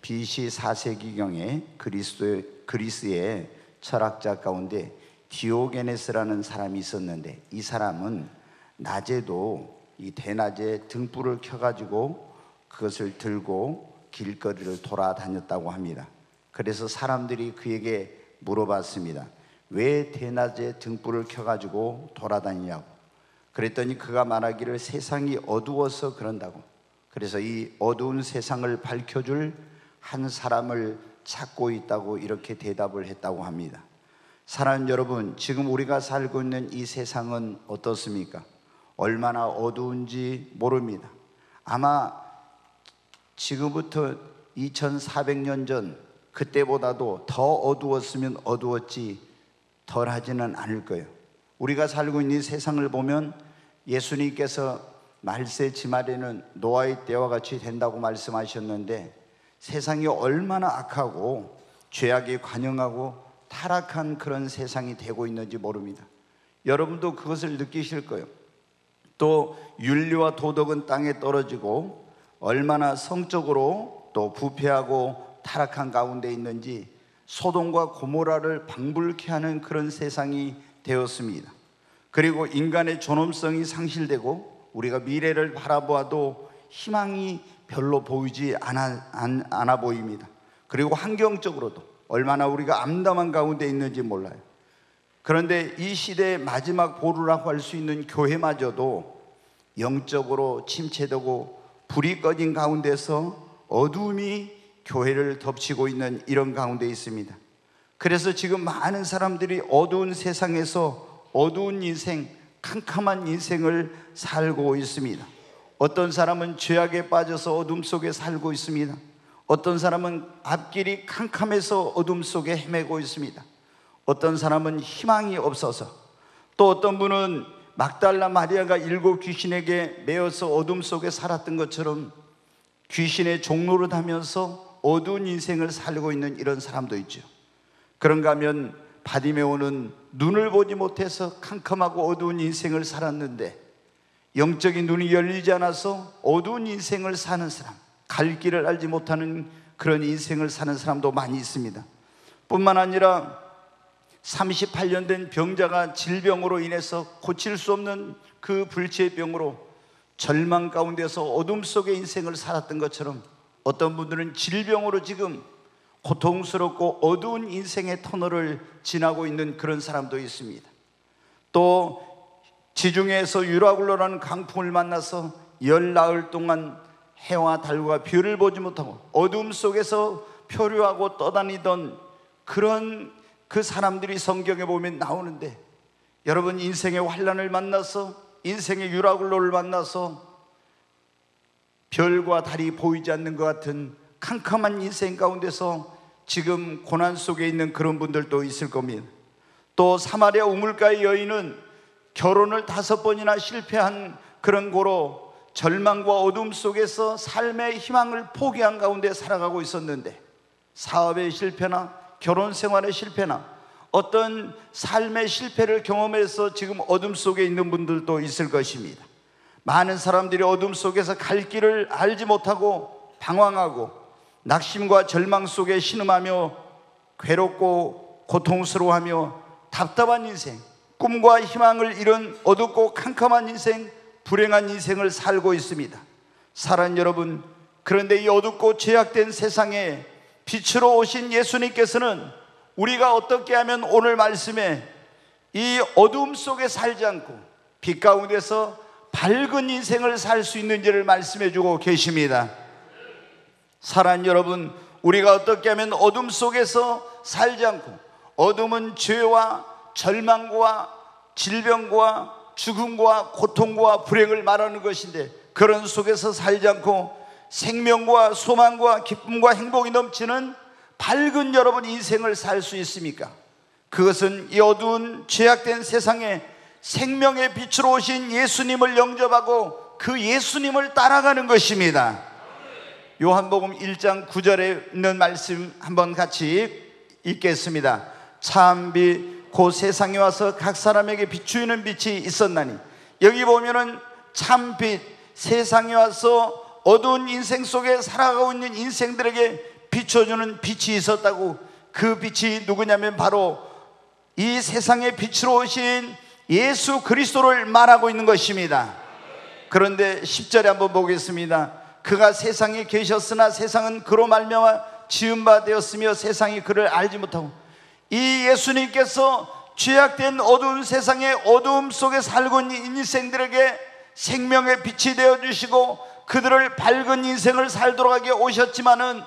BC 4세기경에 그리스의 철학자 가운데 디오게네스라는 사람이 있었는데, 이 사람은 낮에도 이 대낮에 등불을 켜가지고 그것을 들고 길거리를 돌아다녔다고 합니다. 그래서 사람들이 그에게 물어봤습니다. 왜 대낮에 등불을 켜가지고 돌아다니냐고. 그랬더니 그가 말하기를 세상이 어두워서 그런다고. 그래서 이 어두운 세상을 밝혀줄 한 사람을 찾고 있다고 이렇게 대답을 했다고 합니다. 사랑하는 여러분, 지금 우리가 살고 있는 이 세상은 어떻습니까? 얼마나 어두운지 모릅니다. 아마 지금부터 2400년 전 그때보다도 더 어두웠으면 어두웠지 덜하지는 않을 거예요. 우리가 살고 있는 이 세상을 보면 예수님께서 말세 지말에는 노아의 때와 같이 된다고 말씀하셨는데, 세상이 얼마나 악하고 죄악이 관영하고 타락한 그런 세상이 되고 있는지 모릅니다. 여러분도 그것을 느끼실 거예요. 또 윤리와 도덕은 땅에 떨어지고 얼마나 성적으로 또 부패하고 타락한 가운데 있는지 소돔과 고모라를 방불케 하는 그런 세상이 되었습니다. 그리고 인간의 존엄성이 상실되고 우리가 미래를 바라보아도 희망이 별로 보이지 않아 보입니다. 그리고 환경적으로도 얼마나 우리가 암담한 가운데 있는지 몰라요. 그런데 이 시대의 마지막 보루라고 할 수 있는 교회마저도 영적으로 침체되고 불이 꺼진 가운데서 어두움이 교회를 덮치고 있는 이런 가운데 있습니다. 그래서 지금 많은 사람들이 어두운 세상에서 어두운 인생, 캄캄한 인생을 살고 있습니다. 어떤 사람은 죄악에 빠져서 어둠 속에 살고 있습니다. 어떤 사람은 앞길이 캄캄해서 어둠 속에 헤매고 있습니다. 어떤 사람은 희망이 없어서, 또 어떤 분은 막달라 마리아가 7 귀신에게 매여서 어둠 속에 살았던 것처럼 귀신의 종로를 하면서 어두운 인생을 살고 있는 이런 사람도 있죠. 그런가 하면 바디메오는 눈을 보지 못해서 캄캄하고 어두운 인생을 살았는데 영적인 눈이 열리지 않아서 어두운 인생을 사는 사람, 갈 길을 알지 못하는 그런 인생을 사는 사람도 많이 있습니다. 뿐만 아니라 38년 된 병자가 질병으로 인해서 고칠 수 없는 그 불치의 병으로 절망 가운데서 어둠 속의 인생을 살았던 것처럼 어떤 분들은 질병으로 지금 고통스럽고 어두운 인생의 터널을 지나고 있는 그런 사람도 있습니다. 또 지중해에서 유라굴로라는 강풍을 만나서 열나흘 동안 해와 달과 별을 보지 못하고 어둠 속에서 표류하고 떠다니던 그런 그 사람들이 성경에 보면 나오는데, 여러분 인생의 환난을 만나서 인생의 유라굴로를 만나서 별과 달이 보이지 않는 것 같은 캄캄한 인생 가운데서 지금 고난 속에 있는 그런 분들도 있을 겁니다. 또 사마리아 우물가의 여인은 결혼을 5번이나 실패한 그런 고로 절망과 어둠 속에서 삶의 희망을 포기한 가운데 살아가고 있었는데, 사업의 실패나 결혼 생활의 실패나 어떤 삶의 실패를 경험해서 지금 어둠 속에 있는 분들도 있을 것입니다. 많은 사람들이 어둠 속에서 갈 길을 알지 못하고 방황하고 낙심과 절망 속에 신음하며 괴롭고 고통스러워하며 답답한 인생, 꿈과 희망을 잃은 어둡고 캄캄한 인생, 불행한 인생을 살고 있습니다. 사랑하는 여러분, 그런데 이 어둡고 죄악된 세상에 빛으로 오신 예수님께서는 우리가 어떻게 하면 오늘 말씀에 이 어둠 속에 살지 않고 빛 가운데서 밝은 인생을 살 수 있는지를 말씀해 주고 계십니다. 사랑하는 여러분, 우리가 어떻게 하면 어둠 속에서 살지 않고, 어둠은 죄와 절망과 질병과 죽음과 고통과 불행을 말하는 것인데, 그런 속에서 살지 않고 생명과 소망과 기쁨과 행복이 넘치는 밝은 여러분 인생을 살 수 있습니까? 그것은 이 어두운 죄악된 세상에 생명의 빛으로 오신 예수님을 영접하고 그 예수님을 따라가는 것입니다. 요한복음 1장 9절에 있는 말씀 한번 같이 읽겠습니다. 참빛 곧 세상에 와서 각 사람에게 비추이는 빛이 있었나니, 여기 보면은 참빛, 세상에 와서 어두운 인생 속에 살아가고 있는 인생들에게 비춰주는 빛이 있었다고. 그 빛이 누구냐면 바로 이 세상의 빛으로 오신 예수 그리스도를 말하고 있는 것입니다. 그런데 10절에 한번 보겠습니다. 그가 세상에 계셨으나 세상은 그로 말미암아 지은 바 되었으며 세상이 그를 알지 못하고. 이 예수님께서 죄악된 어두운 세상의 어두움 속에 살고 있는 인생들에게 생명의 빛이 되어주시고 그들을 밝은 인생을 살도록 하게 오셨지만은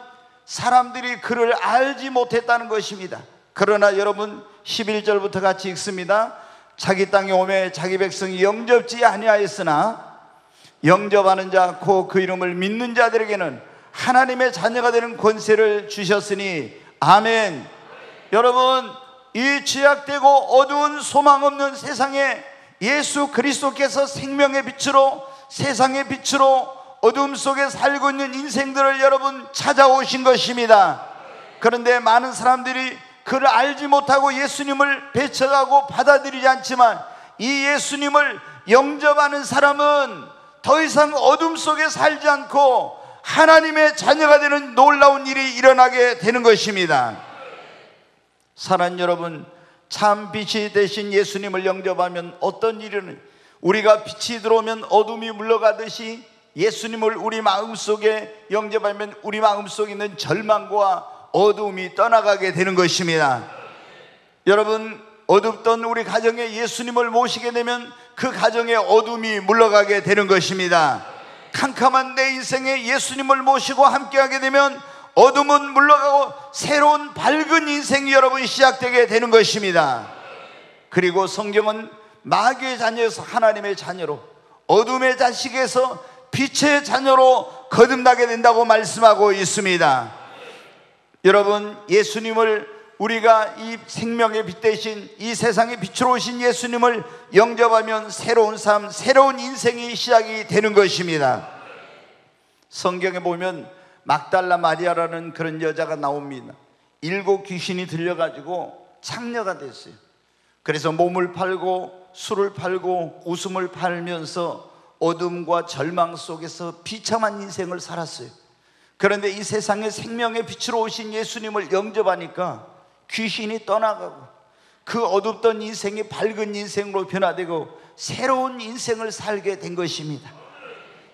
사람들이 그를 알지 못했다는 것입니다. 그러나 여러분 11절부터 같이 읽습니다. 자기 땅에 오매 자기 백성이 영접지 아니하였으나 영접하는 자 곧 그 이름을 믿는 자들에게는 하나님의 자녀가 되는 권세를 주셨으니 아멘. 여러분, 이 죄악되고 어두운 소망 없는 세상에 예수 그리스도께서 생명의 빛으로 세상의 빛으로 어둠 속에 살고 있는 인생들을 여러분 찾아오신 것입니다. 그런데 많은 사람들이 그를 알지 못하고 예수님을 배척하고 받아들이지 않지만 이 예수님을 영접하는 사람은 더 이상 어둠 속에 살지 않고 하나님의 자녀가 되는 놀라운 일이 일어나게 되는 것입니다. 사랑하는 여러분, 참 빛이 되신 예수님을 영접하면 어떤 일은 우리가 빛이 들어오면 어둠이 물러가듯이 예수님을 우리 마음속에 영접하면 우리 마음속에 있는 절망과 어두움이 떠나가게 되는 것입니다. 여러분, 어둡던 우리 가정에 예수님을 모시게 되면 그 가정의 어둠이 물러가게 되는 것입니다. 캄캄한 내 인생에 예수님을 모시고 함께하게 되면 어둠은 물러가고 새로운 밝은 인생이 여러분 시작되게 되는 것입니다. 그리고 성경은 마귀의 자녀에서 하나님의 자녀로, 어둠의 자식에서 빛의 자녀로 거듭나게 된다고 말씀하고 있습니다. 여러분, 예수님을 우리가 이 생명의 빛 대신 이 세상의 빛으로 오신 예수님을 영접하면 새로운 삶, 새로운 인생이 시작이 되는 것입니다. 성경에 보면 막달라 마리아라는 그런 여자가 나옵니다. 7 귀신이 들려가지고 창녀가 됐어요. 그래서 몸을 팔고 술을 팔고 웃음을 팔면서 어둠과 절망 속에서 비참한 인생을 살았어요. 그런데 이 세상에 생명의 빛으로 오신 예수님을 영접하니까 귀신이 떠나가고 그 어둡던 인생이 밝은 인생으로 변화되고 새로운 인생을 살게 된 것입니다.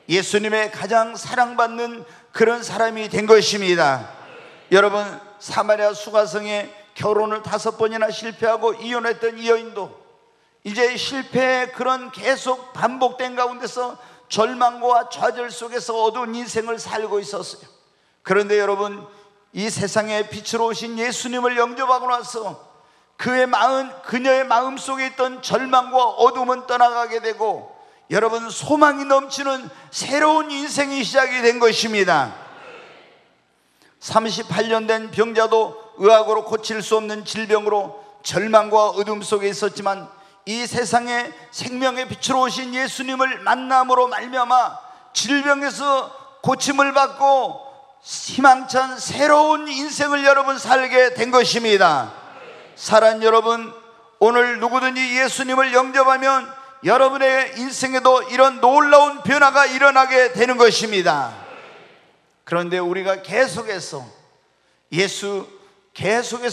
예수님의 가장 사랑받는 그런 사람이 된 것입니다. 여러분, 사마리아 수가성에 결혼을 5번이나 실패하고 이혼했던 이 여인도 이제 실패의 그런 계속 반복된 가운데서 절망과 좌절 속에서 어두운 인생을 살고 있었어요. 그런데 여러분, 이 세상에 빛으로 오신 예수님을 영접하고 나서 그녀의 마음 속에 있던 절망과 어둠은 떠나가게 되고 여러분, 소망이 넘치는 새로운 인생이 시작이 된 것입니다. 38년 된 병자도 의학으로 고칠 수 없는 질병으로 절망과 어둠 속에 있었지만 이 세상에 생명의 빛으로 오신 예수님을 만남으로 말미암아 질병에서 고침을 받고 희망찬 새로운 인생을 여러분 살게 된 것입니다. 사랑하는 여러분, 오늘 누구든지 예수님을 영접하면 여러분의 인생에도 이런 놀라운 변화가 일어나게 되는 것입니다. 그런데 우리가 계속해서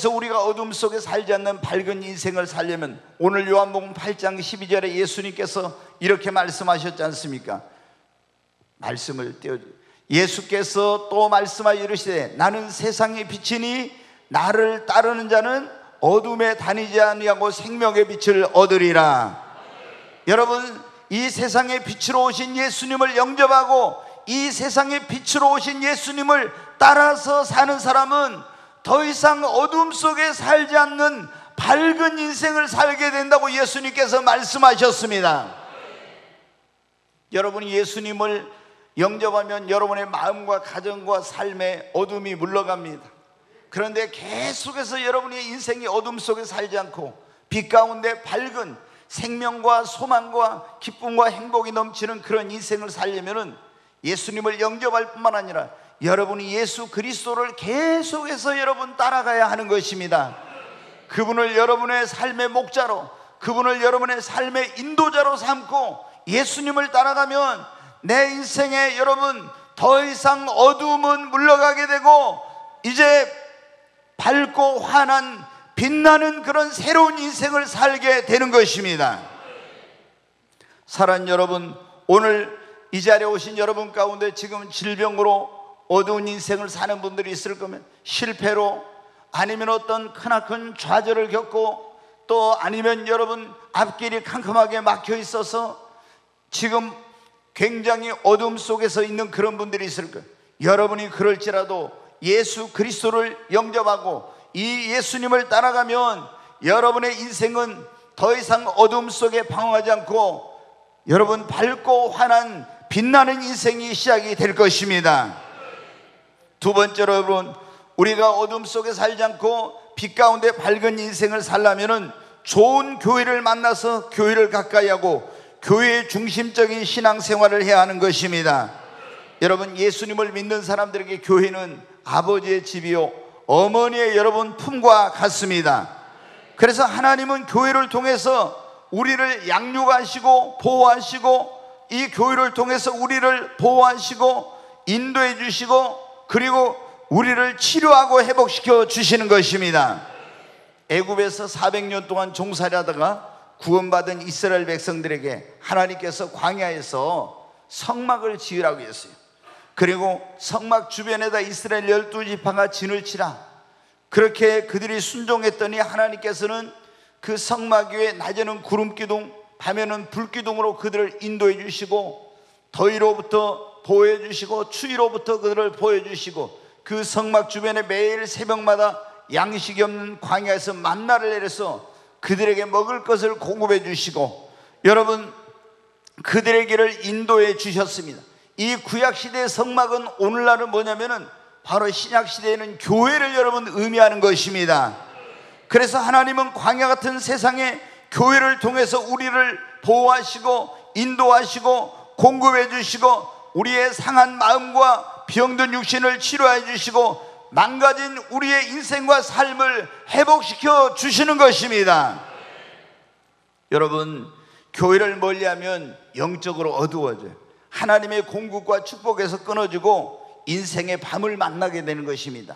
우리가 어둠 속에 살지 않는 밝은 인생을 살려면 오늘 요한복음 8장 12절에 예수님께서 이렇게 말씀하셨지 않습니까? 예수께서 또 말씀하여 이르시되 나는 세상의 빛이니 나를 따르는 자는 어둠에 다니지 아니하고 생명의 빛을 얻으리라. 여러분, 이 세상의 빛으로 오신 예수님을 영접하고 이 세상의 빛으로 오신 예수님을 따라서 사는 사람은 더 이상 어둠 속에 살지 않는 밝은 인생을 살게 된다고 예수님께서 말씀하셨습니다. 여러분이 예수님을 영접하면 여러분의 마음과 가정과 삶의 어둠이 물러갑니다. 그런데 계속해서 여러분의 인생이 어둠 속에 살지 않고 빛 가운데 밝은 생명과 소망과 기쁨과 행복이 넘치는 그런 인생을 살려면 예수님을 영접할 뿐만 아니라 여러분이 예수 그리스도를 계속해서 여러분 따라가야 하는 것입니다. 그분을 여러분의 삶의 목자로, 그분을 여러분의 삶의 인도자로 삼고 예수님을 따라가면 내 인생에 여러분 더 이상 어두움은 물러가게 되고 이제 밝고 환한 빛나는 그런 새로운 인생을 살게 되는 것입니다. 사랑하는 여러분, 오늘 이 자리에 오신 여러분 가운데 지금 질병으로 어두운 인생을 사는 분들이 있을 거면, 실패로, 아니면 어떤 크나큰 좌절을 겪고, 또 아니면 여러분 앞길이 캄캄하게 막혀 있어서 지금 굉장히 어둠 속에서 있는 그런 분들이 있을 거예요. 여러분이 그럴지라도 예수 그리스도를 영접하고 이 예수님을 따라가면 여러분의 인생은 더 이상 어둠 속에 방황하지 않고 여러분 밝고 환한 빛나는 인생이 시작이 될 것입니다. 두 번째로, 여러분, 우리가 어둠 속에 살지 않고 빛 가운데 밝은 인생을 살려면 좋은 교회를 만나서 교회를 가까이 하고 교회의 중심적인 신앙생활을 해야 하는 것입니다. 여러분, 예수님을 믿는 사람들에게 교회는 아버지의 집이요 어머니의 여러분 품과 같습니다. 그래서 하나님은 교회를 통해서 우리를 양육하시고 보호하시고, 이 교회를 통해서 우리를 보호하시고 인도해 주시고, 그리고 우리를 치료하고 회복시켜 주시는 것입니다. 애굽에서 400년 동안 종살이하다가 구원받은 이스라엘 백성들에게 하나님께서 광야에서 성막을 지으라고 했어요. 그리고 성막 주변에다 이스라엘 12지파가 진을 치라, 그렇게 그들이 순종했더니 하나님께서는 그 성막 위에 낮에는 구름기둥, 밤에는 불기둥으로 그들을 인도해 주시고, 더위로부터 보호해 주시고 추위로부터 그들을 보호해 주시고, 그 성막 주변에 매일 새벽마다 양식이 없는 광야에서 만나를 내려서 그들에게 먹을 것을 공급해 주시고, 여러분 그들의 길을 인도해 주셨습니다. 이 구약시대의 성막은 오늘날은 뭐냐면은 바로 신약시대에는 교회를 여러분 의미하는 것입니다. 그래서 하나님은 광야 같은 세상에 교회를 통해서 우리를 보호하시고 인도하시고 공급해 주시고, 우리의 상한 마음과 병든 육신을 치료해 주시고 망가진 우리의 인생과 삶을 회복시켜 주시는 것입니다. 여러분, 교회를 멀리하면 영적으로 어두워져요. 하나님의 공급과 축복에서 끊어지고 인생의 밤을 만나게 되는 것입니다.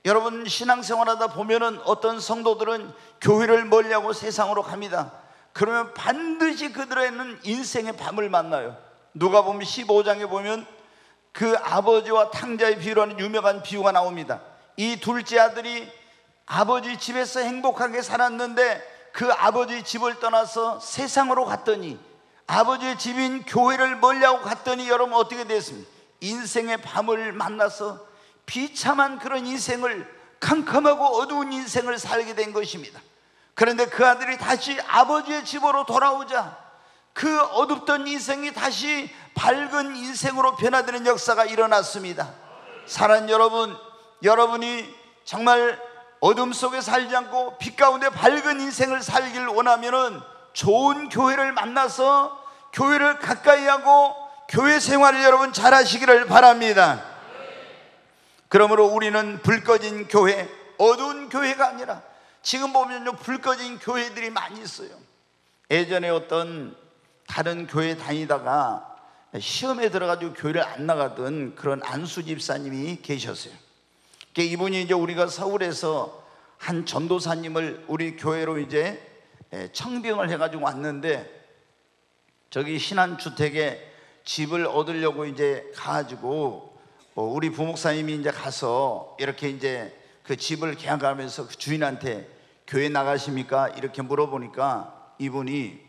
여러분, 신앙생활하다 보면은 어떤 성도들은 교회를 멀리하고 세상으로 갑니다. 그러면 반드시 그들에는 인생의 밤을 만나요. 누가복음 15장에 보면 그 아버지와 탕자의 비유라는 유명한 비유가 나옵니다. 이 둘째 아들이 아버지 집에서 행복하게 살았는데 그 아버지 집을 떠나서 세상으로 갔더니, 아버지의 집인 교회를 멀리하고 갔더니 여러분 어떻게 됐습니까? 인생의 밤을 만나서 비참한 그런 인생을, 캄캄하고 어두운 인생을 살게 된 것입니다. 그런데 그 아들이 다시 아버지의 집으로 돌아오자 그 어둡던 인생이 다시 밝은 인생으로 변화되는 역사가 일어났습니다. 사랑하는 여러분, 여러분이 정말 어둠 속에 살지 않고 빛 가운데 밝은 인생을 살길 원하면은 좋은 교회를 만나서 교회를 가까이 하고 교회 생활을 여러분 잘 하시기를 바랍니다. 그러므로 우리는 불 꺼진 교회, 어두운 교회가 아니라, 지금 보면요 불 꺼진 교회들이 많이 있어요. 예전에 어떤 다른 교회 다니다가 시험에 들어가지고 교회를 안 나가던 그런 안수 집사님이 계셨어요. 이분이 이제 우리가 서울에서 한 전도사님을 우리 교회로 이제 청빙을 해가지고 왔는데, 저기 신한주택에 집을 얻으려고 이제 가가지고 우리 부목사님이 이제 가서 이렇게 이제 그 집을 계약하면서 그 주인한테 교회 나가십니까? 이렇게 물어보니까 이분이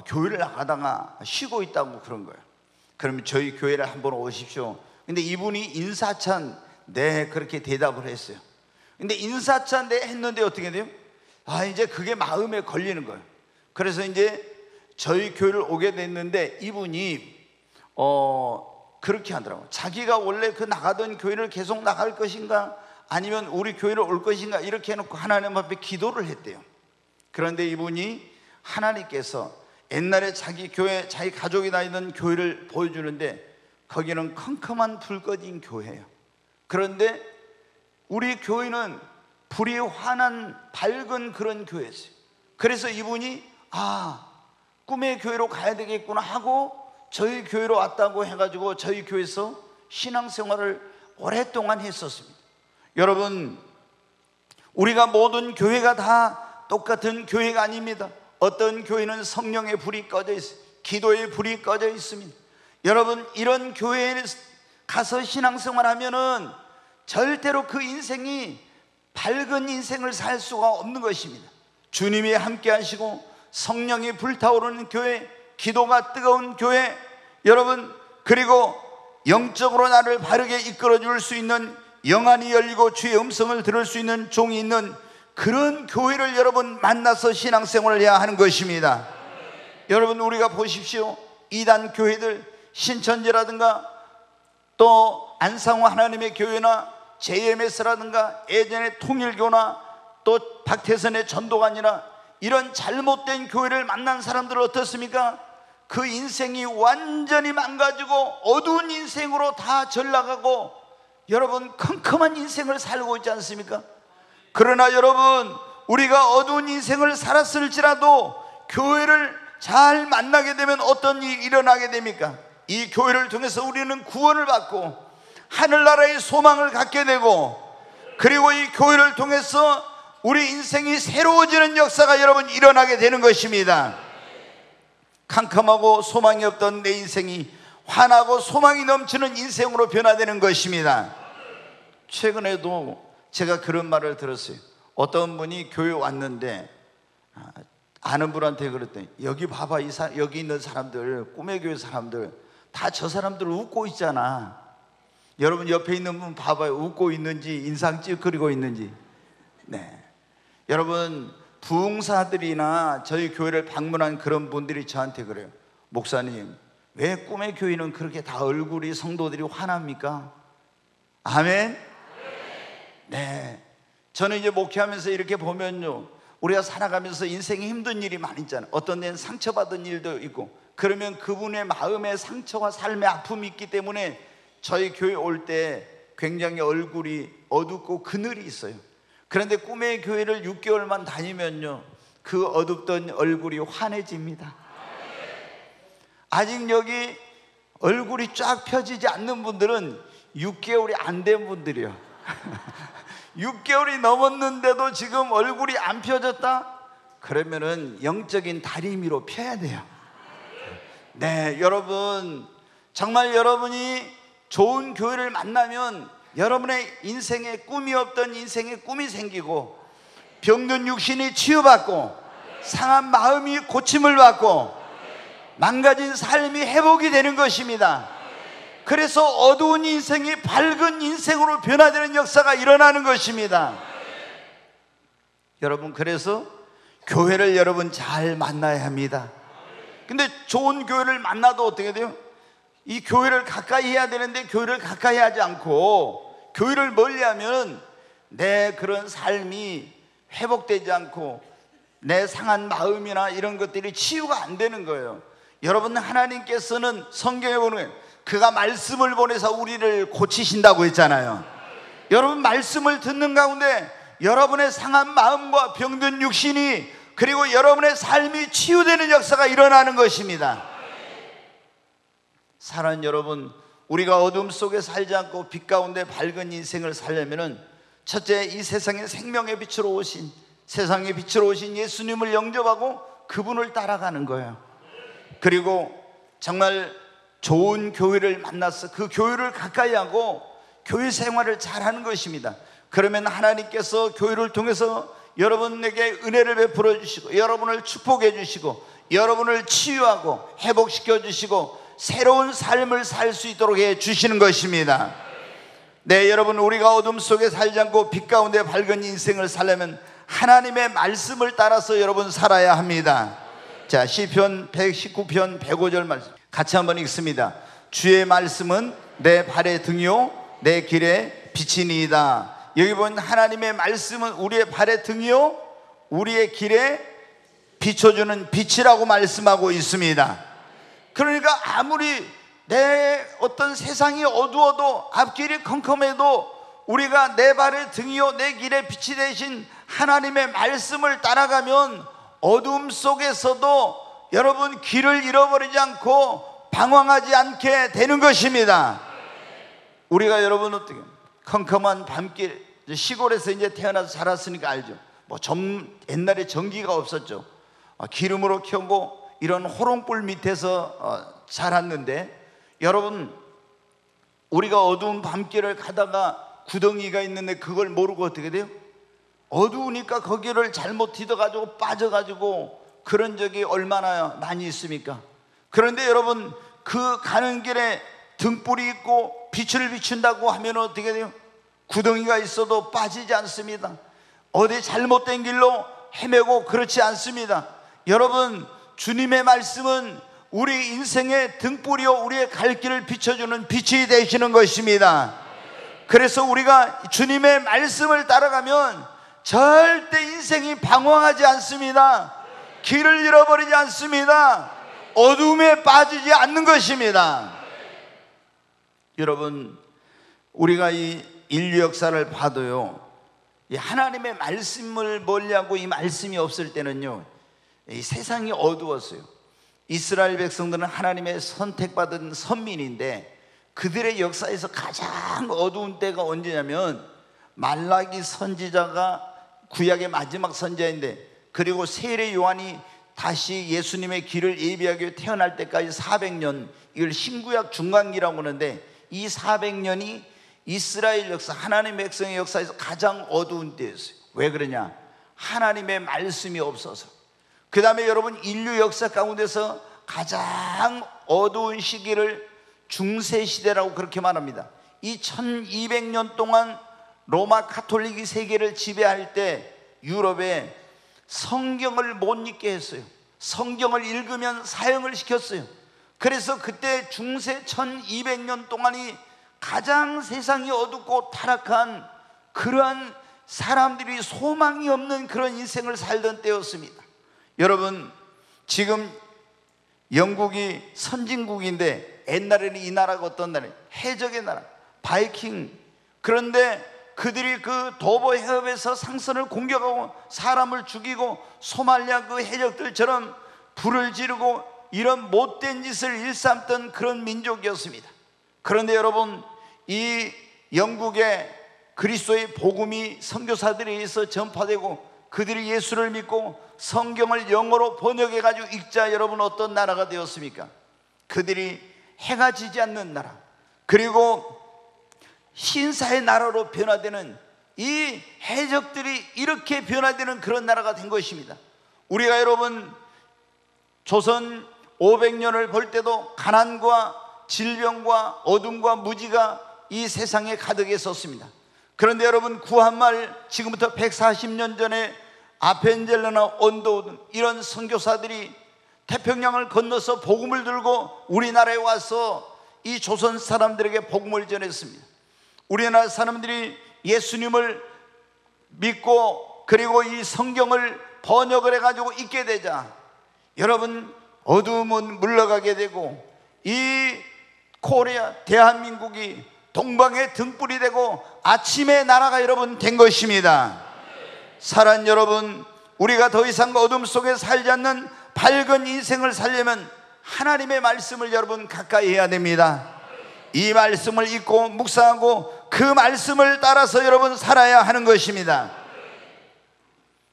교회를 나가다가 쉬고 있다고 그런 거예요. 그러면 저희 교회를 한번 오십시오. 근데 이분이 인사찬 네 그렇게 대답을 했어요. 근데 인사찬 네 했는데 어떻게 돼요? 이제 그게 마음에 걸리는 거예요. 그래서 이제 저희 교회를 오게 됐는데 이분이 그렇게 하더라고요. 자기가 원래 그 나가던 교회를 계속 나갈 것인가 아니면 우리 교회를 올 것인가 이렇게 해놓고 하나님 앞에 기도를 했대요. 그런데 이분이 하나님께서 옛날에 자기 교회, 자기 가족이 다니던 교회를 보여주는데 거기는 컴컴한 불 꺼진 교회예요. 그런데 우리 교회는 불이 환한 밝은 그런 교회였어요. 그래서 이분이 꿈의 교회로 가야 되겠구나 하고 저희 교회로 왔다고 해가지고 저희 교회에서 신앙생활을 오랫동안 했었습니다. 여러분, 우리가 모든 교회가 다 똑같은 교회가 아닙니다. 어떤 교회는 성령의 불이 꺼져 있어요. 기도의 불이 꺼져 있습니다. 여러분, 이런 교회에 가서 신앙생활 하면은 절대로 그 인생이 밝은 인생을 살 수가 없는 것입니다. 주님이 함께 하시고 성령이 불타오르는 교회, 기도가 뜨거운 교회, 여러분, 그리고 영적으로 나를 바르게 이끌어 줄 수 있는, 영안이 열리고 주의 음성을 들을 수 있는 종이 있는 그런 교회를 여러분 만나서 신앙생활을 해야 하는 것입니다. 여러분, 우리가 보십시오. 이단 교회들, 신천지라든가 또 안상호 하나님의 교회나 JMS라든가 예전의 통일교나 또 박태선의 전도관이나 이런 잘못된 교회를 만난 사람들은 어떻습니까? 그 인생이 완전히 망가지고 어두운 인생으로 다 전락하고 여러분 컴컴한 인생을 살고 있지 않습니까? 그러나 여러분, 우리가 어두운 인생을 살았을지라도 교회를 잘 만나게 되면 어떤 일이 일어나게 됩니까? 이 교회를 통해서 우리는 구원을 받고 하늘나라의 소망을 갖게 되고, 그리고 이 교회를 통해서 우리 인생이 새로워지는 역사가 여러분 일어나게 되는 것입니다. 캄캄하고 소망이 없던 내 인생이 환하고 소망이 넘치는 인생으로 변화되는 것입니다. 최근에도 제가 그런 말을 들었어요. 어떤 분이 교회 왔는데 아는 분한테 그랬더니, 여기 봐봐, 여기 있는 사람들, 꿈의 교회 사람들 다 저 사람들 웃고 있잖아. 여러분 옆에 있는 분 봐봐요. 웃고 있는지 인상 찌그리고 있는지. 네, 여러분, 부흥사들이나 저희 교회를 방문한 그런 분들이 저한테 그래요. 목사님, 왜 꿈의 교회는 그렇게 다 얼굴이 성도들이 환합니까? 아멘? 네, 저는 이제 목회하면서 이렇게 보면요, 우리가 살아가면서 인생에 힘든 일이 많이 있잖아요. 어떤 데는 상처받은 일도 있고, 그러면 그분의 마음에 상처와 삶의 아픔이 있기 때문에 저희 교회 올 때 굉장히 얼굴이 어둡고 그늘이 있어요. 그런데 꿈의 교회를 6개월만 다니면요, 그 어둡던 얼굴이 환해집니다. 아직 여기 얼굴이 쫙 펴지지 않는 분들은 6개월이 안 된 분들이요. 6개월이 넘었는데도 지금 얼굴이 안 펴졌다? 그러면은 영적인 다리미로 펴야 돼요. 네, 여러분, 정말 여러분이 좋은 교회를 만나면 여러분의 인생에 꿈이 없던 인생에 꿈이 생기고, 병든 육신이 치유받고, 상한 마음이 고침을 받고, 망가진 삶이 회복이 되는 것입니다. 그래서 어두운 인생이 밝은 인생으로 변화되는 역사가 일어나는 것입니다. 여러분, 그래서 교회를 여러분 잘 만나야 합니다. 근데 좋은 교회를 만나도 어떻게 돼요? 이 교회를 가까이 해야 되는데 교회를 가까이 하지 않고 교회를 멀리하면 내 그런 삶이 회복되지 않고 내 상한 마음이나 이런 것들이 치유가 안 되는 거예요. 여러분, 하나님께서는 성경에 보면 그가 말씀을 보내서 우리를 고치신다고 했잖아요. 여러분, 말씀을 듣는 가운데 여러분의 상한 마음과 병든 육신이, 그리고 여러분의 삶이 치유되는 역사가 일어나는 것입니다. 사랑하는 여러분, 우리가 어둠 속에 살지 않고 빛 가운데 밝은 인생을 살려면은 첫째, 이 세상에 생명의 빛으로 오신, 세상의 빛으로 오신 예수님을 영접하고 그분을 따라가는 거예요. 그리고 정말 좋은 교회를 만나서 그 교회를 가까이 하고 교회 생활을 잘하는 것입니다. 그러면 하나님께서 교회를 통해서 여러분에게 은혜를 베풀어 주시고, 여러분을 축복해 주시고, 여러분을 치유하고 회복시켜 주시고 새로운 삶을 살 수 있도록 해 주시는 것입니다. 네, 여러분, 우리가 어둠 속에 살지 않고 빛 가운데 밝은 인생을 살려면 하나님의 말씀을 따라서 여러분 살아야 합니다. 자, 시편 119편 105절 말씀 같이 한번 읽습니다. 주의 말씀은 내 발의 등이요 내 길의 빛이니이다. 여기 보면 하나님의 말씀은 우리의 발의 등이요 우리의 길에 비춰주는 빛이라고 말씀하고 있습니다. 그러니까 아무리 내 어떤 세상이 어두워도 앞길이 컴컴해도 우리가 내 발의 등이요 내 길의 빛이 되신 하나님의 말씀을 따라가면 어둠 속에서도 여러분 길을 잃어버리지 않고 방황하지 않게 되는 것입니다. 우리가 여러분 어떻게 컴컴한 밤길 이제 시골에서 이제 태어나서 자랐으니까 알죠. 옛날에 전기가 없었죠. 기름으로 켜고 이런 호롱불 밑에서 자랐는데, 여러분, 우리가 어두운 밤길을 가다가 구덩이가 있는데 그걸 모르고 어떻게 돼요? 어두우니까 거기를 잘못 디뎌가지고 빠져가지고 그런 적이 얼마나 많이 있습니까? 그런데 여러분, 그 가는 길에 등불이 있고 빛을 비춘다고 하면 어떻게 돼요? 구덩이가 있어도 빠지지 않습니다. 어디 잘못된 길로 헤매고 그렇지 않습니다. 여러분, 주님의 말씀은 우리 인생의 등불이요, 우리의 갈 길을 비춰주는 빛이 되시는 것입니다. 그래서 우리가 주님의 말씀을 따라가면 절대 인생이 방황하지 않습니다. 길을 잃어버리지 않습니다. 어둠에 빠지지 않는 것입니다. 여러분, 우리가 이 인류 역사를 봐도요, 이 하나님의 말씀을 멀리하고 이 말씀이 없을 때는요, 이 세상이 어두웠어요. 이스라엘 백성들은 하나님의 선택받은 선민인데, 그들의 역사에서 가장 어두운 때가 언제냐면 말라기 선지자가 구약의 마지막 선지자인데, 그리고 세례 요한이 다시 예수님의 길을 예비하기 위해 태어날 때까지 400년, 이걸 신구약 중간기라고 하는데, 이 400년이 이스라엘 역사, 하나님의 백성의 역사에서 가장 어두운 때였어요. 왜 그러냐? 하나님의 말씀이 없어서. 그 다음에 여러분, 인류 역사 가운데서 가장 어두운 시기를 중세시대라고 그렇게 말합니다. 이 1200년 동안 로마 가톨릭이 세계를 지배할 때 유럽에 성경을 못 읽게 했어요. 성경을 읽으면 사형을 시켰어요. 그래서 그때 중세 1200년 동안이 가장 세상이 어둡고 타락한 그러한 사람들이 소망이 없는 그런 인생을 살던 때였습니다. 여러분, 지금 영국이 선진국인데 옛날에는 이 나라가 어떤 나라예요? 해적의 나라, 바이킹. 그런데 그들이 그 도보 해협에서 상선을 공격하고 사람을 죽이고 소말리아 그 해적들처럼 불을 지르고 이런 못된 짓을 일삼던 그런 민족이었습니다. 그런데 여러분, 이 영국의 그리스도의 복음이 선교사들에 의해서 전파되고 그들이 예수를 믿고 성경을 영어로 번역해 가지고 읽자, 여러분, 어떤 나라가 되었습니까? 그들이 해가 지지 않는 나라, 그리고 신사의 나라로 변화되는, 이 해적들이 이렇게 변화되는 그런 나라가 된 것입니다. 우리가 여러분 조선 500년을 볼 때도 가난과 질병과 어둠과 무지가 이 세상에 가득했었습니다. 그런데 여러분, 구한말 지금부터 140년 전에 아펜젤러나 언도우든 이런 선교사들이 태평양을 건너서 복음을 들고 우리나라에 와서 이 조선 사람들에게 복음을 전했습니다. 우리나라 사람들이 예수님을 믿고 그리고 이 성경을 번역을 해가지고 읽게 되자, 여러분, 어두움은 물러가게 되고 이 코리아, 대한민국이 동방의 등불이 되고 아침의 나라가 여러분 된 것입니다. 사랑하는 여러분, 우리가 더 이상 어둠 속에 살지 않는 밝은 인생을 살려면 하나님의 말씀을 여러분 가까이 해야 됩니다. 이 말씀을 읽고 묵상하고 그 말씀을 따라서 여러분 살아야 하는 것입니다.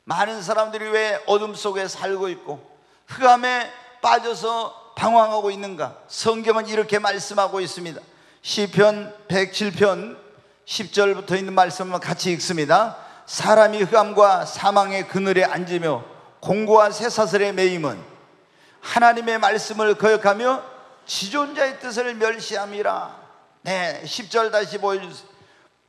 많은 사람들이 왜 어둠 속에 살고 있고 흑암에 빠져서 방황하고 있는가? 성경은 이렇게 말씀하고 있습니다. 시편 107편 10절부터 있는 말씀을 같이 읽습니다. 사람이 흑암과 사망의 그늘에 앉으며 공고와 쇠사슬에 매임은 하나님의 말씀을 거역하며 지존자의 뜻을 멸시함이라. 네, 10절 다시 보여주세요.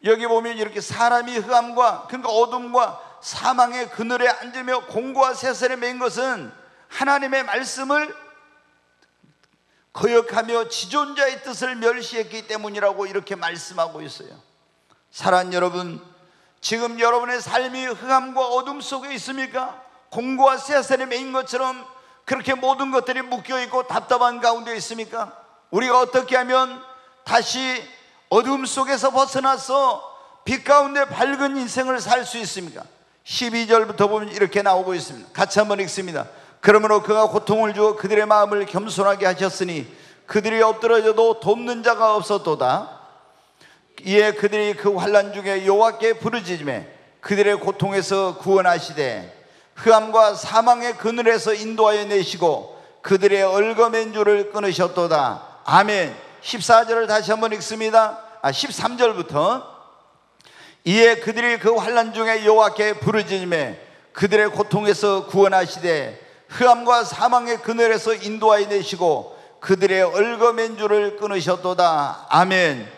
여기 보면 이렇게 사람이 흑암과, 그러니까 어둠과 사망의 그늘에 앉으며 공고와 쇠사슬에 매인 것은 하나님의 말씀을 거역하며 지존자의 뜻을 멸시했기 때문이라고 이렇게 말씀하고 있어요. 사랑하는 여러분, 지금 여러분의 삶이 흑암과 어둠 속에 있습니까? 공고와 쇠사슬에 매인 것처럼 그렇게 모든 것들이 묶여있고 답답한 가운데 있습니까? 우리가 어떻게 하면 다시 어둠 속에서 벗어나서 빛 가운데 밝은 인생을 살 수 있습니까? 12절부터 보면 이렇게 나오고 있습니다. 같이 한번 읽습니다. 그러므로 그가 고통을 주어 그들의 마음을 겸손하게 하셨으니 그들이 엎드러져도 돕는 자가 없었도다. 이에 그들이 그 환난 중에 여호와께 부르짖음에 그들의 고통에서 구원하시되 흑암과 사망의 그늘에서 인도하여 내시고 그들의 얽어맨 줄을 끊으셨도다. 아멘. 14절을 다시 한번 읽습니다. 13절부터 이에 그들이 그 환난 중에 여호와께 부르짖음에 그들의 고통에서 구원하시되 흑암과 사망의 그늘에서 인도하여 내시고 그들의 얽어맨 줄을 끊으셨도다. 아멘.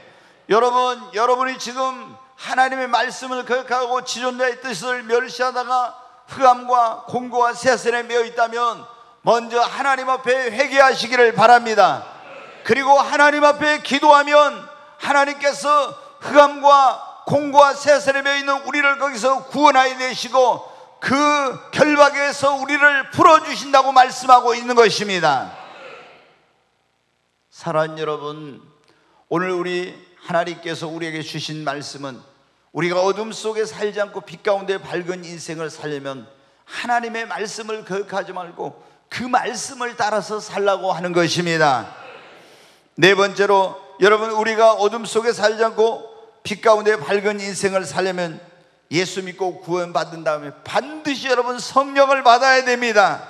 여러분이 지금 하나님의 말씀을 거역하고 지존자의 뜻을 멸시하다가 흑암과 공고와 세세에 매여 있다면 먼저 하나님 앞에 회개하시기를 바랍니다. 그리고 하나님 앞에 기도하면 하나님께서 흑암과 공고와 세세에 매여 있는 우리를 거기서 구원하여 내시고 그 결박에서 우리를 풀어주신다고 말씀하고 있는 것입니다. 사랑하는 여러분, 오늘 우리 하나님께서 우리에게 주신 말씀은 우리가 어둠 속에 살지 않고 빛 가운데 밝은 인생을 살려면 하나님의 말씀을 거역하지 말고 그 말씀을 따라서 살라고 하는 것입니다. 네 번째로, 여러분, 우리가 어둠 속에 살지 않고 빛 가운데 밝은 인생을 살려면 예수 믿고 구원받은 다음에 반드시 여러분 성령을 받아야 됩니다.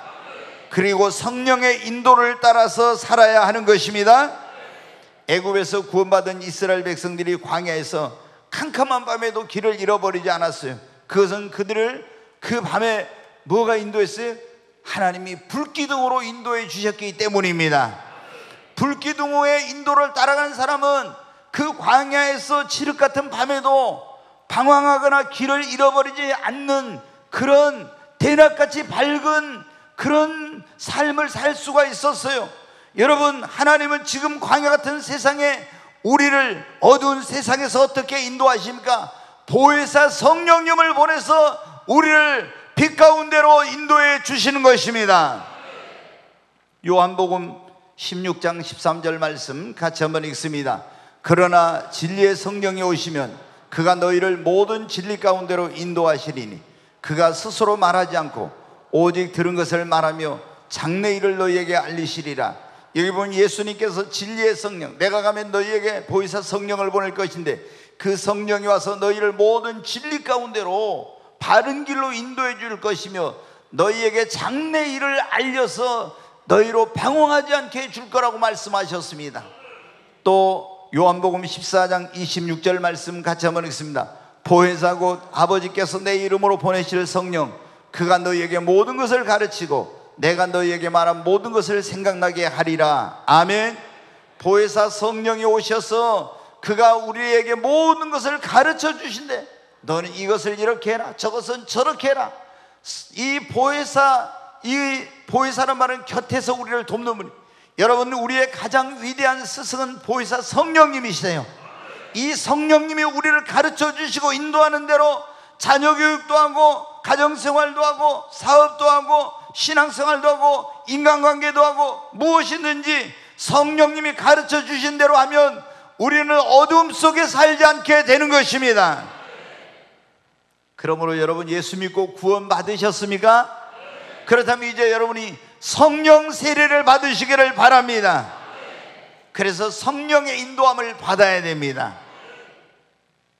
그리고 성령의 인도를 따라서 살아야 하는 것입니다. 애굽에서 구원받은 이스라엘 백성들이 광야에서 캄캄한 밤에도 길을 잃어버리지 않았어요. 그것은 그들을 그 밤에 뭐가 인도했어요? 하나님이 불기둥으로 인도해 주셨기 때문입니다. 불기둥의 인도를 따라간 사람은 그 광야에서 칠흑 같은 밤에도 방황하거나 길을 잃어버리지 않는 그런 대낮같이 밝은 그런 삶을 살 수가 있었어요. 여러분, 하나님은 지금 광야 같은 세상에 우리를 어두운 세상에서 어떻게 인도하십니까? 보혜사 성령님을 보내서 우리를 빛 가운데로 인도해 주시는 것입니다. 요한복음 16장 13절 말씀 같이 한번 읽습니다. 그러나 진리의 성령이 오시면 그가 너희를 모든 진리 가운데로 인도하시리니 그가 스스로 말하지 않고 오직 들은 것을 말하며 장래일을 너희에게 알리시리라. 여기 보면 예수님께서 진리의 성령, 내가 가면 너희에게 보혜사 성령을 보낼 것인데 그 성령이 와서 너희를 모든 진리 가운데로 바른 길로 인도해 줄 것이며 너희에게 장래일을 알려서 너희로 방황하지 않게 해줄 거라고 말씀하셨습니다. 또 요한복음 14장 26절 말씀 같이 한번 읽습니다. 보혜사 곧 아버지께서 내 이름으로 보내실 성령, 그가 너희에게 모든 것을 가르치고 내가 너희에게 말한 모든 것을 생각나게 하리라. 아멘. 보혜사 성령이 오셔서 그가 우리에게 모든 것을 가르쳐 주신대. 너는 이것을 이렇게 해라, 저것은 저렇게 해라. 이 보혜사란 말은 곁에서 우리를 돕는 분이. 여러분, 우리의 가장 위대한 스승은 보혜사 성령님이시세요. 이 성령님이 우리를 가르쳐 주시고 인도하는 대로 자녀 교육도 하고 가정생활도 하고 사업도 하고 신앙생활도 하고 인간관계도 하고 무엇이든지 성령님이 가르쳐 주신 대로 하면 우리는 어둠 속에 살지 않게 되는 것입니다. 그러므로 여러분, 예수 믿고 구원 받으셨습니까? 그렇다면 이제 여러분이 성령 세례를 받으시기를 바랍니다. 그래서 성령의 인도함을 받아야 됩니다.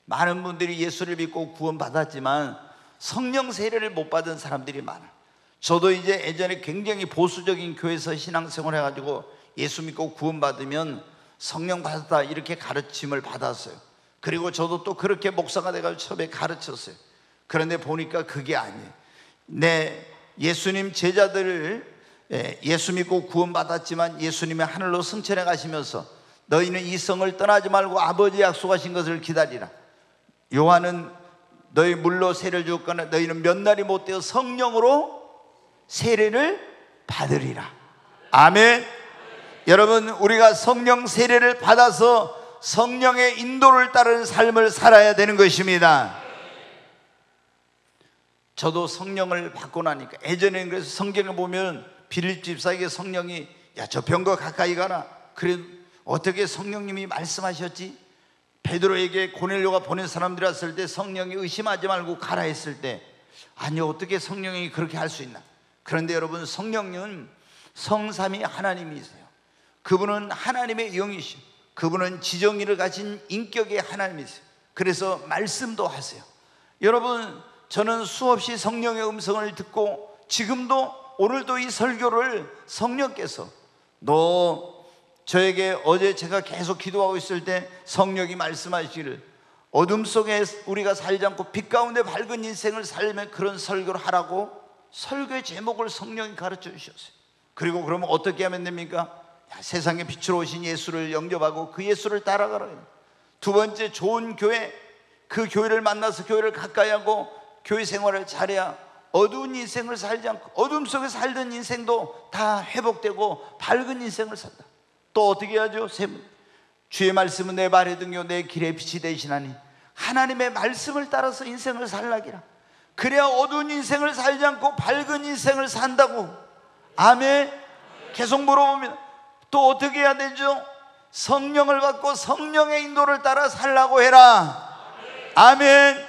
많은 분들이 예수를 믿고 구원 받았지만 성령 세례를 못 받은 사람들이 많아요. 저도 이제 예전에 굉장히 보수적인 교회에서 신앙생활 해가지고 예수 믿고 구원 받으면 성령 받았다 이렇게 가르침을 받았어요. 그리고 저도 또 그렇게 목사가 돼가지고 처음에 가르쳤어요. 그런데 보니까 그게 아니에요. 예수님 제자들을 예수 믿고 구원 받았지만 예수님이 하늘로 승천해 가시면서 너희는 이 성을 떠나지 말고 아버지 약속하신 것을 기다리라. 요한은 너희 물로 세례를 주었거나 너희는 몇 날이 못 되어 성령으로 세례를 받으리라. 아멘. 여러분, 우리가 성령 세례를 받아서 성령의 인도를 따르는 삶을 살아야 되는 것입니다. 저도 성령을 받고 나니까, 예전에는 그래서 성경을 보면 빌립 집사에게 성령이 야, 저 병거 가까이 가라. 그래, 어떻게 성령님이 말씀하셨지? 베드로에게 고넬료가 보낸 사람들이 왔을 때 성령이 의심하지 말고 가라 했을 때, 아니, 어떻게 성령이 그렇게 할 수 있나? 그런데 여러분, 성령님은 성삼위 하나님이세요. 그분은 하나님의 영이시고 그분은 지정의를 가진 인격의 하나님이세요. 그래서 말씀도 하세요. 여러분, 저는 수없이 성령의 음성을 듣고 지금도 오늘도 이 설교를 성령께서 너 저에게 어제 제가 계속 기도하고 있을 때 성령이 말씀하시기를 어둠 속에 우리가 살지 않고 빛 가운데 밝은 인생을 살려면 그런 설교를 하라고 설교의 제목을 성령이 가르쳐 주셨어요. 그리고 그러면 어떻게 하면 됩니까? 세상에 빛으로 오신 예수를 영접하고 그 예수를 따라가라. 두 번째, 좋은 교회, 그 교회를 만나서 교회를 가까이 하고 교회 생활을 잘해야 어두운 인생을 살지 않고 어둠 속에 살던 인생도 다 회복되고 밝은 인생을 산다. 또 어떻게 하죠? 주의 말씀은 내 발의 등이요 내 길의 빛이 되시나니 하나님의 말씀을 따라서 인생을 살라기라. 그래야 어두운 인생을 살지 않고 밝은 인생을 산다고. 아멘. 계속 물어봅니다. 또 어떻게 해야 되죠? 성령을 받고 성령의 인도를 따라 살라고 해라. 아멘.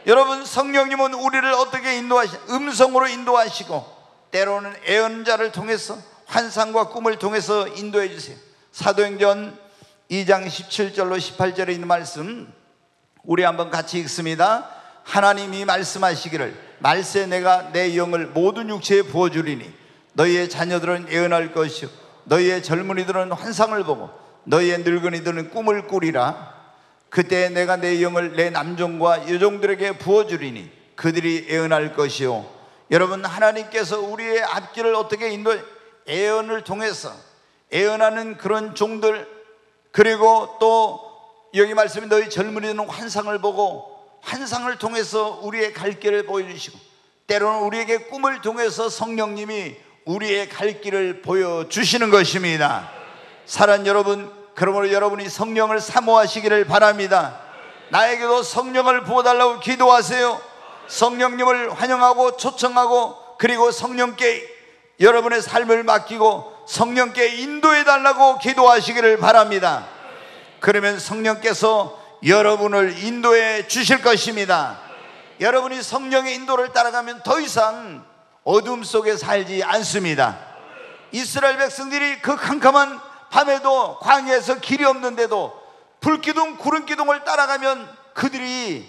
여러분, 성령님은 우리를 어떻게 음성으로 인도하시고 때로는 예언자를 통해서 환상과 꿈을 통해서 인도해 주세요. 사도행전 2장 17절로 18절에 있는 말씀 우리 한번 같이 읽습니다. 하나님이 말씀하시기를 말세 내가 내 영을 모든 육체에 부어주리니 너희의 자녀들은 예언할 것이요 너희의 젊은이들은 환상을 보고 너희의 늙은이들은 꿈을 꾸리라. 그때 내가 내 영을 내 남종과 여종들에게 부어주리니 그들이 예언할 것이요. 여러분, 하나님께서 우리의 앞길을 어떻게 인도해? 예언을 통해서 예언하는 그런 종들, 그리고 또 여기 말씀에 너희 젊은이들은 환상을 보고 환상을 통해서 우리의 갈 길을 보여주시고 때로는 우리에게 꿈을 통해서 성령님이 우리의 갈 길을 보여주시는 것입니다. 사랑하는 여러분, 그러므로 여러분이 성령을 사모하시기를 바랍니다. 나에게도 성령을 부어달라고 기도하세요. 성령님을 환영하고 초청하고 그리고 성령께 여러분의 삶을 맡기고 성령께 인도해달라고 기도하시기를 바랍니다. 그러면 성령께서 여러분을 인도해 주실 것입니다. 여러분이 성령의 인도를 따라가면 더 이상 어둠 속에 살지 않습니다. 이스라엘 백성들이 그 캄캄한 밤에도 광야에서 길이 없는데도 불기둥 구름기둥을 따라가면 그들이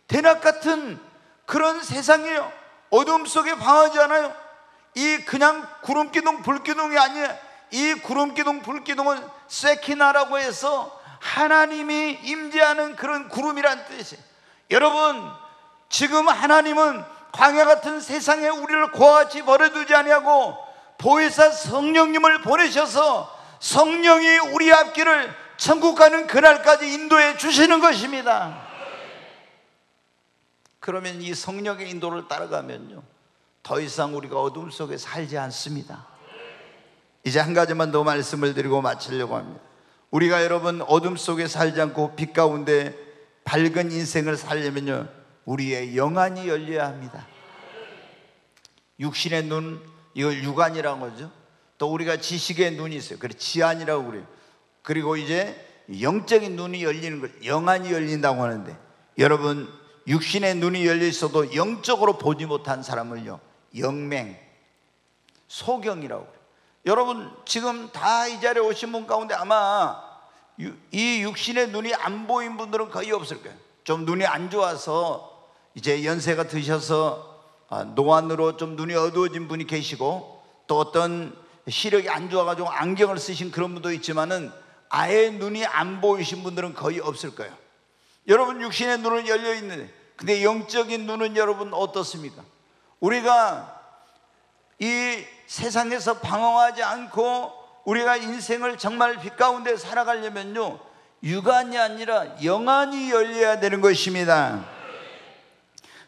대낮 같은 그런 세상이에요. 어둠 속에 방하지 않아요. 이 그냥 구름기둥 불기둥이 아니에요. 이 구름기둥 불기둥은 세키나라고 해서 하나님이 임재하는 그런 구름이란 뜻이에요. 여러분, 지금 하나님은 광야 같은 세상에 우리를 고아같이 버려두지 아니하고 보혜사 성령님을 보내셔서 성령이 우리 앞길을 천국 가는 그날까지 인도해 주시는 것입니다. 그러면 이 성령의 인도를 따라가면요 더 이상 우리가 어둠 속에 살지 않습니다. 이제 한 가지만 더 말씀을 드리고 마치려고 합니다. 우리가 여러분 어둠 속에 살지 않고 빛 가운데 밝은 인생을 살려면요 우리의 영안이 열려야 합니다. 육신의 눈, 이걸 육안이라고 하죠. 또 우리가 지식의 눈이 있어요. 그래 지안이라고 그래요. 그리고 이제 영적인 눈이 열리는 걸 영안이 열린다고 하는데, 여러분 육신의 눈이 열려 있어도 영적으로 보지 못한 사람을요 영맹, 소경이라고 그래요. 여러분 지금 다 이 자리에 오신 분 가운데 아마 이 육신의 눈이 안 보인 분들은 거의 없을 거예요. 좀 눈이 안 좋아서 이제 연세가 드셔서 노안으로 좀 눈이 어두워진 분이 계시고, 또 어떤 시력이 안 좋아가지고 안경을 쓰신 그런 분도 있지만은 아예 눈이 안 보이신 분들은 거의 없을 거예요. 여러분 육신의 눈은 열려 있는데, 근데 영적인 눈은 여러분 어떻습니까? 우리가 이 세상에서 방황하지 않고 우리가 인생을 정말 빛 가운데 살아가려면요 육안이 아니라 영안이 열려야 되는 것입니다.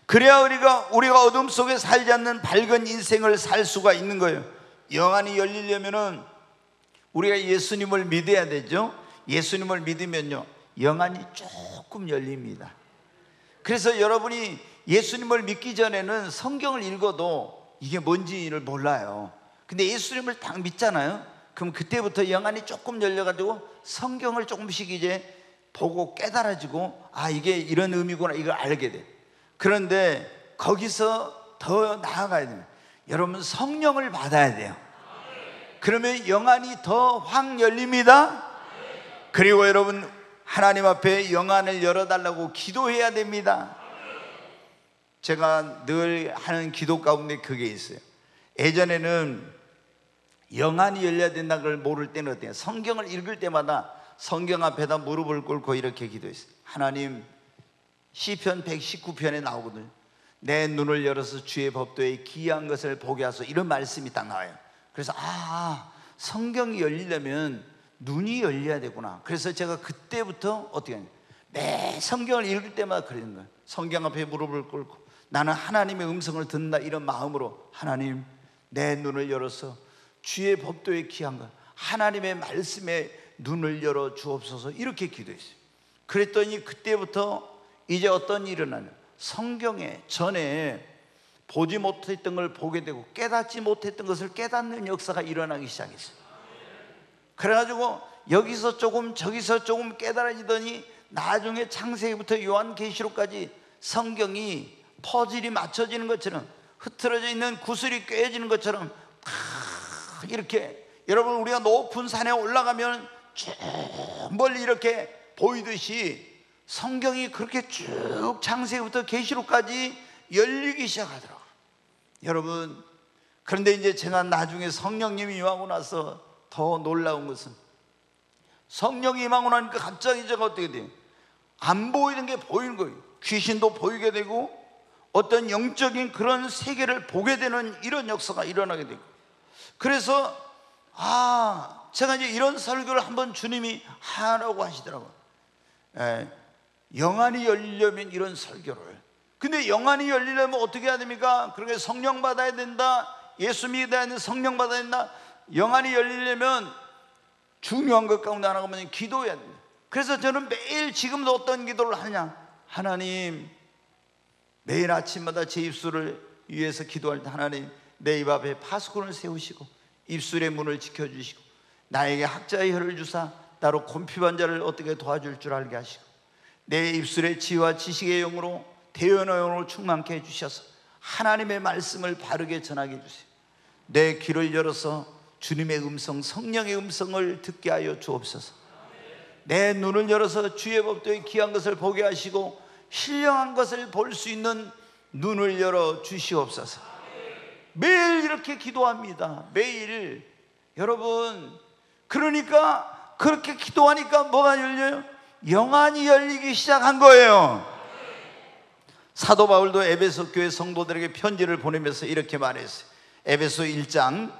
그래야 우리가 어둠 속에 살지 않는 밝은 인생을 살 수가 있는 거예요. 영안이 열리려면은 우리가 예수님을 믿어야 되죠. 예수님을 믿으면요 영안이 조금 열립니다. 그래서 여러분이 예수님을 믿기 전에는 성경을 읽어도 이게 뭔지를 몰라요. 근데 예수님을 딱 믿잖아요. 그럼 그때부터 영안이 조금 열려가지고 성경을 조금씩 이제 보고 깨달아지고, 아 이게 이런 의미구나 이걸 알게 돼. 그런데 거기서 더 나아가야 돼요. 여러분 성령을 받아야 돼요. 그러면 영안이 더 확 열립니다. 그리고 여러분, 하나님 앞에 영안을 열어달라고 기도해야 됩니다. 제가 늘 하는 기도 가운데 그게 있어요. 예전에는 영안이 열려야 된다는 걸 모를 때는 어때요? 성경을 읽을 때마다 성경 앞에다 무릎을 꿇고 이렇게 기도했어요. 하나님, 시편 119편에 나오거든요. 내 눈을 열어서 주의 법도에 기이한 것을 보게 하소서, 이런 말씀이 딱 나와요. 그래서 성경이 열리려면 눈이 열려야 되구나. 그래서 제가 그때부터 어떻게 하냐, 매 성경을 읽을 때마다 그러는 거예요. 성경 앞에 무릎을 꿇고 나는 하나님의 음성을 듣는다, 이런 마음으로 하나님, 내 눈을 열어서 주의 법도에 기이한 것, 하나님의 말씀에 눈을 열어 주옵소서, 이렇게 기도했어요. 그랬더니 그때부터 이제 어떤 일이 일어나냐, 성경에 전에 보지 못했던 걸 보게 되고 깨닫지 못했던 것을 깨닫는 역사가 일어나기 시작했어요. 그래가지고 여기서 조금 저기서 조금 깨달아지더니 나중에 창세기부터 요한계시록까지 성경이 퍼즐이 맞춰지는 것처럼, 흐트러져 있는 구슬이 꿰어지는 것처럼 다 이렇게, 여러분 우리가 높은 산에 올라가면 쭉 멀리 이렇게 보이듯이 성경이 그렇게 쭉 창세기부터 계시록까지 열리기 시작하더라고요. 여러분, 그런데 이제 제가 나중에 성령님이 임하고 나서 더 놀라운 것은, 성령이 임하고 나니까 갑자기 제가 어떻게 돼요? 안 보이는 게 보이는 거예요. 귀신도 보이게 되고 어떤 영적인 그런 세계를 보게 되는 이런 역사가 일어나게 되고, 그래서 제가 이제 이런 설교를 한번 주님이 하라고 하시더라고요. 영안이 열리려면 이런 설교를. 근데 영안이 열리려면 어떻게 해야 됩니까? 그러니까 성령 받아야 된다, 예수 믿어야 된다, 성령 받아야 된다. 영안이 열리려면 중요한 것 가운데 하나가 뭐냐면 기도해야 됩니다. 그래서 저는 매일 지금도 어떤 기도를 하냐, 하나님, 매일 아침마다 제 입술을 위해서 기도할 때 하나님, 내 입 앞에 파수꾼을 세우시고 입술의 문을 지켜주시고 나에게 학자의 혀를 주사 나로 곤핍한 자를 어떻게 도와줄 줄 알게 하시고 내 입술의 지혜와 지식의 영으로 대언의 영으로 충만케 해주셔서 하나님의 말씀을 바르게 전하게 해주세요. 내 귀를 열어서 주님의 음성, 성령의 음성을 듣게 하여 주옵소서. 내 눈을 열어서 주의 법도에 귀한 것을 보게 하시고 신령한 것을 볼 수 있는 눈을 열어 주시옵소서. 매일 이렇게 기도합니다. 매일. 여러분, 그러니까 그렇게 기도하니까 뭐가 열려요? 영안이 열리기 시작한 거예요. 사도 바울도 에베소 교회 성도들에게 편지를 보내면서 이렇게 말했어요. 에베소 1장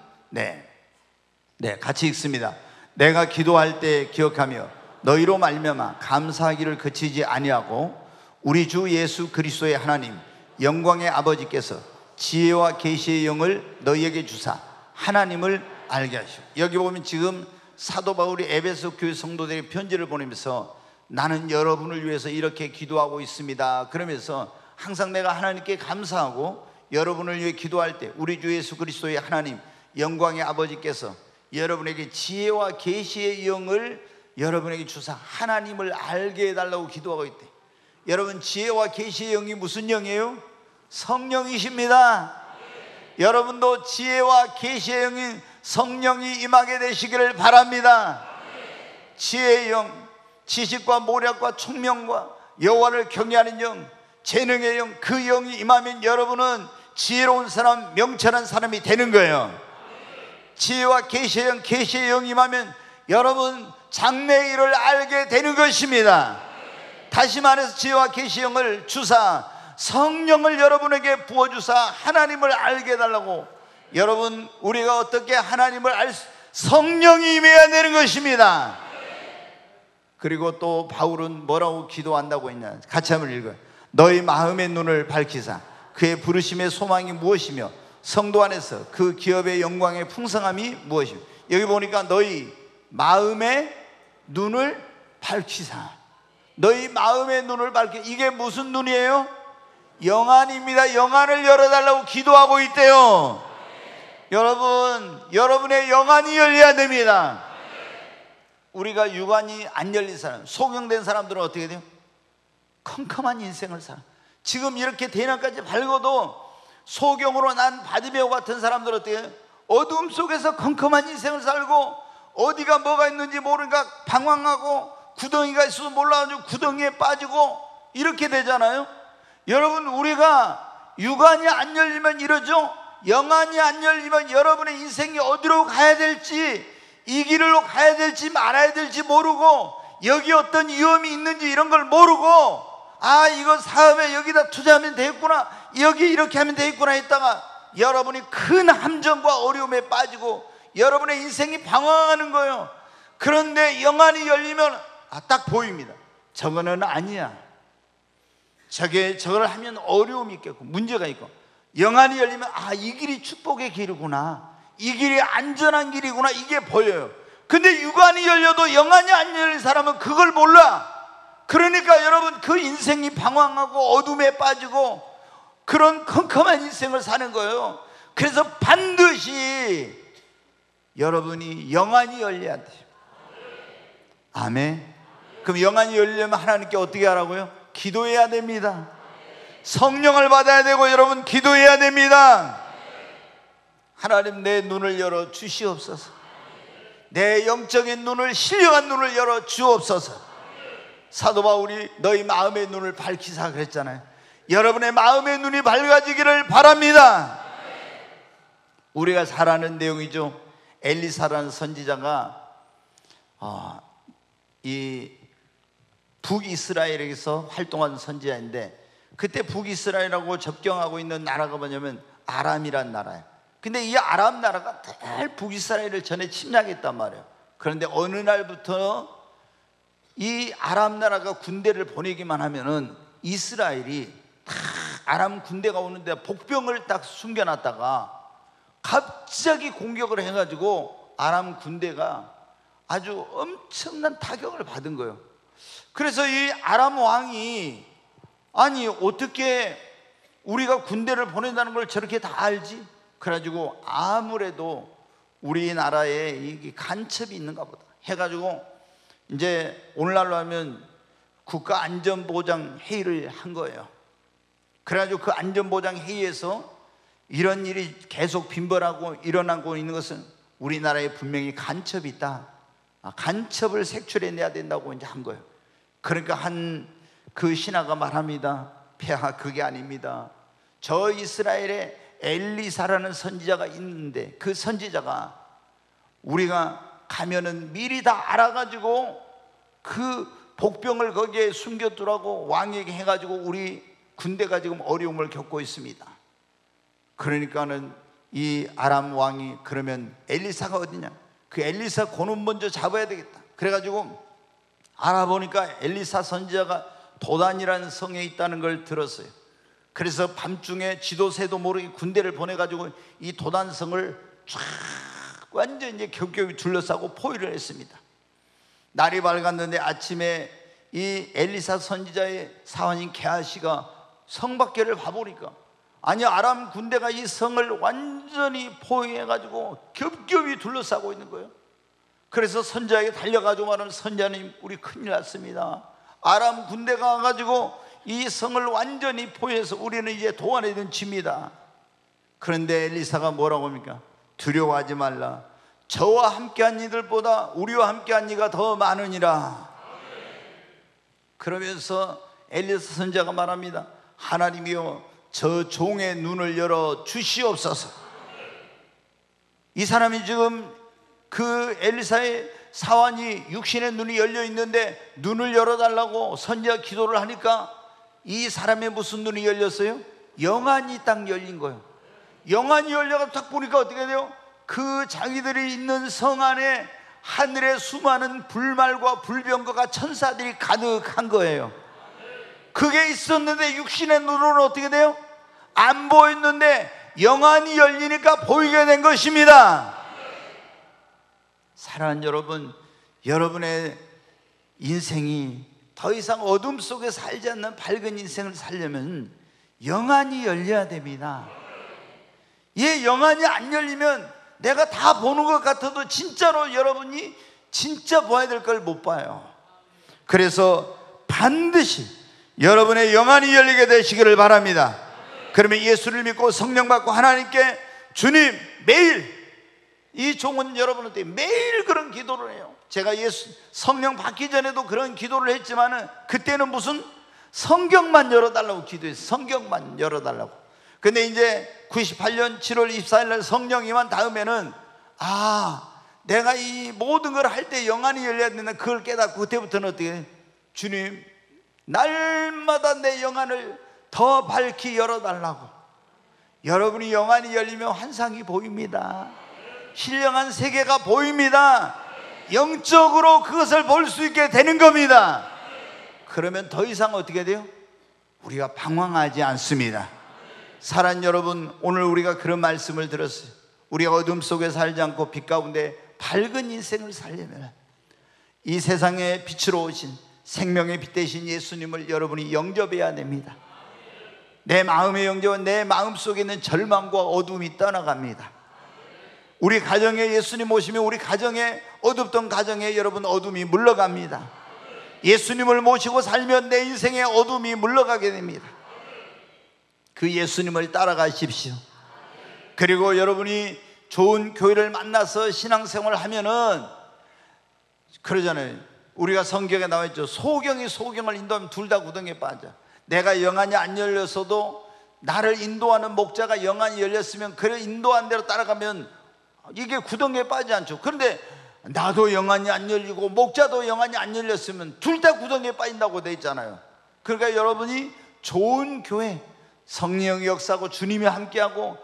같이 읽습니다. 내가 기도할 때 기억하며 너희로 말미암아 감사하기를 그치지 아니하고 우리 주 예수 그리스도의 하나님 영광의 아버지께서 지혜와 계시의 영을 너희에게 주사 하나님을 알게 하시오. 여기 보면 지금 사도 바울이 에베소 교회 성도들에게 편지를 보내면서 나는 여러분을 위해서 이렇게 기도하고 있습니다 그러면서 항상 내가 하나님께 감사하고 여러분을 위해 기도할 때 우리 주 예수 그리스도의 하나님 영광의 아버지께서 여러분에게 지혜와 계시의 영을 여러분에게 주사 하나님을 알게 해달라고 기도하고 있대. 여러분, 지혜와 계시의 영이 무슨 영이에요? 성령이십니다. 여러분도 지혜와 계시의 영인 성령이 임하게 되시기를 바랍니다. 지혜의 영, 지식과 모략과 총명과 여호와를 경외하는 영, 재능의 영, 그 영이 임하면 여러분은 지혜로운 사람, 명철한 사람이 되는 거예요. 지혜와 계시의 영, 계시의 영이 임하면 여러분 장래의 일을 알게 되는 것입니다. 다시 말해서 지혜와 계시의 영을 주사 성령을 여러분에게 부어주사 하나님을 알게 해달라고. 여러분, 우리가 어떻게 하나님을 성령이 임해야 되는 것입니다. 그리고 또 바울은 뭐라고 기도한다고 했냐, 같이 한번 읽어요. 너희 마음의 눈을 밝히사 그의 부르심의 소망이 무엇이며 성도 안에서 그 기업의 영광의 풍성함이 무엇이며. 여기 보니까 너희 마음의 눈을 밝히사, 너희 마음의 눈을 밝히. 이게 무슨 눈이에요? 영안입니다. 영안을 열어달라고 기도하고 있대요. 여러분, 여러분의 영안이 열려야 됩니다. 우리가 육안이 안 열린 사람, 소경된 사람들은 어떻게 돼요? 컴컴한 인생을 살아. 지금 이렇게 대낮까지 밝아도 소경으로 난 바디메오 같은 사람들은 어떻게 해요? 어둠 속에서 컴컴한 인생을 살고 어디가 뭐가 있는지 모르니까 방황하고 구덩이가 있어도 몰라가지고 구덩이에 빠지고 이렇게 되잖아요. 여러분, 우리가 육안이 안 열리면 이러죠. 영안이 안 열리면 여러분의 인생이 어디로 가야 될지, 이 길로 가야 될지 말아야 될지 모르고, 여기 어떤 위험이 있는지 이런 걸 모르고, 아, 이거 사업에 여기다 투자하면 되겠구나, 여기 이렇게 하면 되겠구나 했다가 여러분이 큰 함정과 어려움에 빠지고 여러분의 인생이 방황하는 거예요. 그런데 영안이 열리면 딱 보입니다. 저거는 아니야, 저걸 하면 어려움이 있겠고 문제가 있고. 영안이 열리면 이 길이 축복의 길이구나, 이 길이 안전한 길이구나, 이게 보여요. 근데 육안이 열려도 영안이 안 열린 사람은 그걸 몰라. 그러니까 여러분, 그 인생이 방황하고 어둠에 빠지고 그런 컴컴한 인생을 사는 거예요. 그래서 반드시 여러분이 영안이 열려야 돼요. 아멘. 그럼 영안이 열리려면 하나님께 어떻게 하라고요? 기도해야 됩니다. 성령을 받아야 되고, 여러분, 기도해야 됩니다. 하나님, 내 눈을 열어 주시옵소서. 내 영적인 눈을, 신령한 눈을 열어 주옵소서. 사도 바울이 너희 마음의 눈을 밝히사 그랬잖아요. 여러분의 마음의 눈이 밝아지기를 바랍니다. 우리가 잘 아는 내용이죠. 엘리사라는 선지자가 이 북이스라엘에서 활동한 선지자인데, 그때 북이스라엘하고 접경하고 있는 나라가 뭐냐면 아람이란 나라예요. 근데 이 아람 나라가 늘 북이스라엘을 전에 침략했단 말이에요. 그런데 어느 날부터 이 아람 나라가 군대를 보내기만 하면은 이스라엘이 다 아람 군대가 오는데 복병을 딱 숨겨놨다가 갑자기 공격을 해가지고 아람 군대가 아주 엄청난 타격을 받은 거예요. 그래서 이 아람 왕이, 아니 어떻게 우리가 군대를 보낸다는 걸 저렇게 다 알지? 그래가지고 아무래도 우리나라에 이 간첩이 있는가 보다 해가지고 이제 오늘날로 하면 국가안전보장 회의를 한 거예요. 그래가지고 그 안전보장 회의에서 이런 일이 계속 빈번하고 일어나고 있는 것은 우리나라에 분명히 간첩이 있다, 간첩을 색출해내야 된다고 이제 한 거예요. 그러니까 그 신하가 말합니다. 폐하, 그게 아닙니다. 저 이스라엘에 엘리사라는 선지자가 있는데, 그 선지자가 우리가 가면은 미리 다 알아가지고 그 복병을 거기에 숨겨두라고 왕에게 해가지고 우리 군대가 지금 어려움을 겪고 있습니다. 그러니까는 이 아람 왕이, 그러면 엘리사가 어디냐, 그 엘리사 고놈 먼저 잡아야 되겠다. 그래가지고 알아보니까 엘리사 선지자가 도단이라는 성에 있다는 걸 들었어요. 그래서 밤중에 지도새도 모르게 군대를 보내가지고 이 도단성을 쫙 완전 이제 겹겹이 둘러싸고 포위를 했습니다. 날이 밝았는데 아침에 이 엘리사 선지자의 사환인 게하시가 성 밖에를 봐보니까, 아니 아람 군대가 이 성을 완전히 포위해가지고 겹겹이 둘러싸고 있는 거예요. 그래서 선지자에게 달려가지고 말하면, 선지자님, 우리 큰일 났습니다. 아람 군대가 와가지고 이 성을 완전히 포위해서 우리는 이제 도안에 든 집니다. 그런데 엘리사가 뭐라고 합니까? 두려워하지 말라. 저와 함께한 이들보다 우리와 함께한 이가 더 많으니라. 그러면서 엘리사 선지자가 말합니다. 하나님이여, 저 종의 눈을 열어 주시옵소서. 이 사람이 지금 그 엘리사의 사환이 육신의 눈이 열려 있는데 눈을 열어달라고 선지자 기도를 하니까 이 사람의 무슨 눈이 열렸어요? 영안이 딱 열린 거예요. 영안이 열려서 딱 보니까 어떻게 돼요? 그 자기들이 있는 성 안에 하늘에 수많은 불말과 불병거가 천사들이 가득한 거예요. 그게 있었는데 육신의 눈으로는 어떻게 돼요? 안 보였는데 영안이 열리니까 보이게 된 것입니다. 사랑하는 여러분, 여러분의 인생이 더 이상 어둠 속에 살지 않는 밝은 인생을 살려면 영안이 열려야 됩니다. 예, 영안이 안 열리면 내가 다 보는 것 같아도 진짜로 여러분이 진짜 봐야 될 걸 못 봐요. 그래서 반드시 여러분의 영안이 열리게 되시기를 바랍니다. 그러면 예수를 믿고 성령 받고 하나님께, 주님, 매일 이 종은 여러분한테 매일 그런 기도를 해요. 제가 성령 받기 전에도 그런 기도를 했지만은 그때는 무슨 성경만 열어달라고 기도했어요. 성경만 열어달라고. 근데 이제 98년 7월 24일 날 성령 임한 다음에는 내가 이 모든 걸 할 때 영안이 열려야 된다. 그걸 깨닫고 그때부터는 어떻게 해요? 주님, 날마다 내 영안을 더 밝히 열어달라고. 여러분이 영안이 열리면 환상이 보입니다. 신령한 세계가 보입니다. 영적으로 그것을 볼 수 있게 되는 겁니다. 그러면 더 이상 어떻게 돼요? 우리가 방황하지 않습니다. 사랑 여러분, 오늘 우리가 그런 말씀을 들었어요. 우리가 어둠 속에 살지 않고 빛 가운데 밝은 인생을 살려면 이 세상의 빛으로 오신 생명의 빛 되신 예수님을 여러분이 영접해야 됩니다. 내 마음의 영접은 내 마음 속에 있는 절망과 어둠이 떠나갑니다. 우리 가정에 예수님 오시면 우리 가정에 어둡던 가정에 여러분 어둠이 물러갑니다. 예수님을 모시고 살면 내 인생의 어둠이 물러가게 됩니다. 그 예수님을 따라가십시오. 그리고 여러분이 좋은 교회를 만나서 신앙생활을 하면은 그러잖아요. 우리가 성경에 나와 있죠. 소경이 소경을 인도하면 둘 다 구덩이에 빠져. 내가 영안이 안 열렸어도 나를 인도하는 목자가 영안이 열렸으면 그 인도한 대로 따라가면 이게 구덩이에 빠지지 않죠. 그런데 나도 영안이 안 열리고 목자도 영안이 안 열렸으면 둘 다 구덩이에 빠진다고 돼 있잖아요. 그러니까 여러분이 좋은 교회, 성령의 역사하고 주님이 함께하고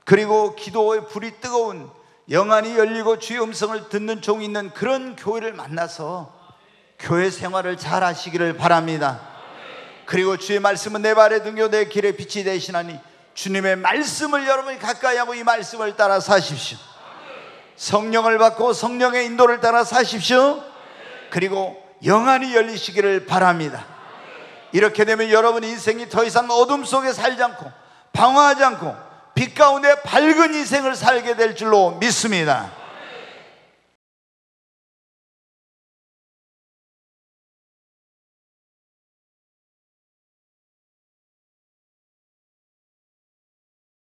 그리고 기도의 불이 뜨거운 영안이 열리고 주의 음성을 듣는 종이 있는 그런 교회를 만나서 교회 생활을 잘 하시기를 바랍니다. 그리고 주의 말씀은 내 발에 등교 내 길에 빛이 되시나니 주님의 말씀을 여러분이 가까이 하고 이 말씀을 따라 사십시오. 성령을 받고 성령의 인도를 따라 사십시오. 그리고 영안이 열리시기를 바랍니다. 이렇게 되면 여러분 인생이 더 이상 어둠 속에 살지 않고 방황하지 않고 빛 가운데 밝은 인생을 살게 될 줄로 믿습니다.